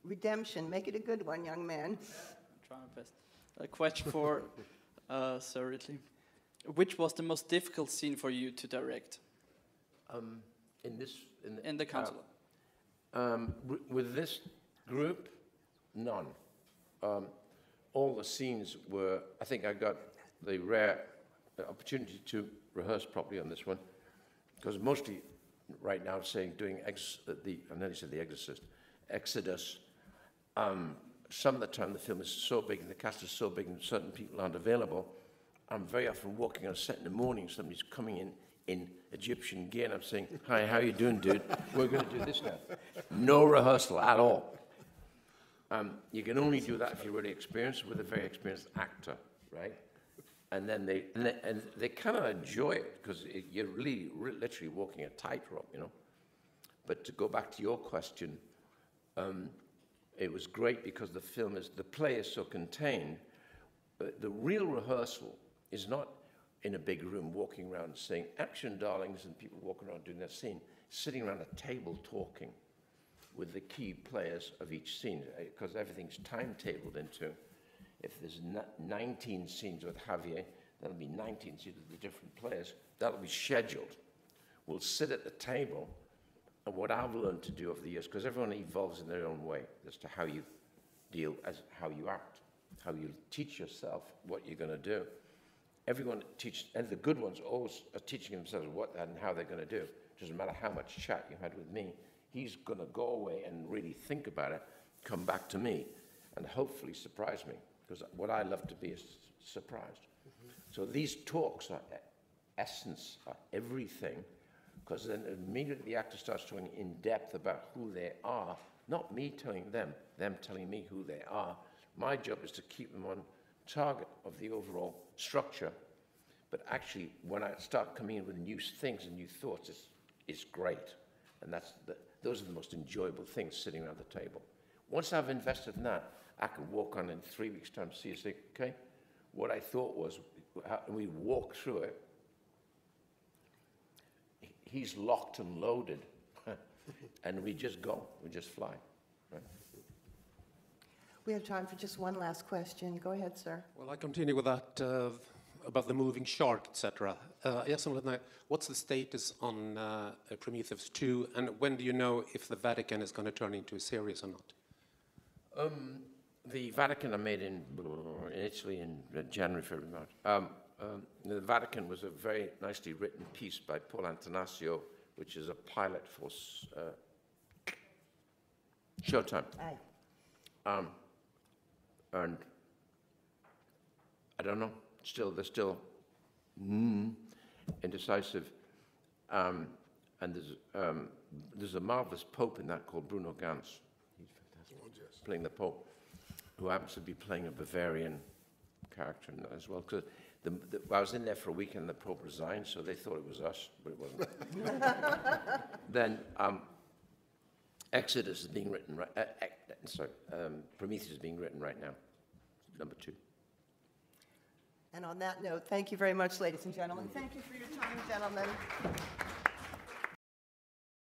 redemption. Make it a good one, young man. Try my best. A question for Sir Ridley. Which was the most difficult scene for you to direct? In the consulate. With this group, none. All the scenes were, I think I got the rare opportunity to rehearse properly on this one, because mostly right now doing I nearly said The Exorcist, Exodus, some of the time the film is so big and the cast is so big and certain people aren't available. I'm very often walking on a set in the morning, somebody's coming in Egyptian gear, and I'm saying, "Hi, how you doing, dude? We're going to do this now." No rehearsal at all. You can only do that if you're really experienced with a very experienced actor, right? And then they kind of enjoy it because you're really literally walking a tightrope, you know. But to go back to your question, it was great because the play is so contained. The real rehearsal is not in a big room walking around saying "action, darlings" and people walking around doing that scene. Sitting around a table talking with the key players of each scene, because everything's timetabled into. If there's 19 scenes with Javier, that'll be 19 scenes with the different players. That'll be scheduled. We'll sit at the table, and what I've learned to do over the years, because everyone evolves in their own way as to how you deal, how you act, how you teach yourself what you're going to do. Everyone teaches, and the good ones always are teaching themselves what and how they're going to do. Doesn't matter how much chat you had with me. He's going to go away and really think about it, come back to me, and hopefully surprise me. Because what I love to be is surprised. So these talks are essence, are everything, because then immediately the actor starts talking in depth about who they are, not me telling them telling me who they are. My job is to keep them on target of the overall structure, but actually when I start coming in with new things and new thoughts, it's great. And those are the most enjoyable things, sitting around the table. Once I've invested in that, I can walk on in 3 weeks' time to see you say, okay, what I thought was, we walk through it, he's locked and loaded, and we just go, we just fly. Right? We have time for just one last question. Go ahead, sir. Well, I continue with that about the moving shark, etc. Yes, what's the status on Prometheus 2, and when do you know if the Vatican is going to turn into a series or not? The Vatican I made in Italy in January, February, March. The Vatican was a very nicely written piece by Paul Antonaccio, which is a pilot for Showtime. Aye. And I don't know. They're still indecisive. And there's a marvelous Pope in that called Bruno Ganz. He's fantastic. Playing the Pope, who happens to be playing a Bavarian character in that as well. Because I was in there for a week and the Pope resigned, so they thought it was us, but it wasn't. Then Exodus is being written Prometheus is being written right now, number 2. And on that note, thank you very much, ladies and gentlemen. Thank you for your time, gentlemen.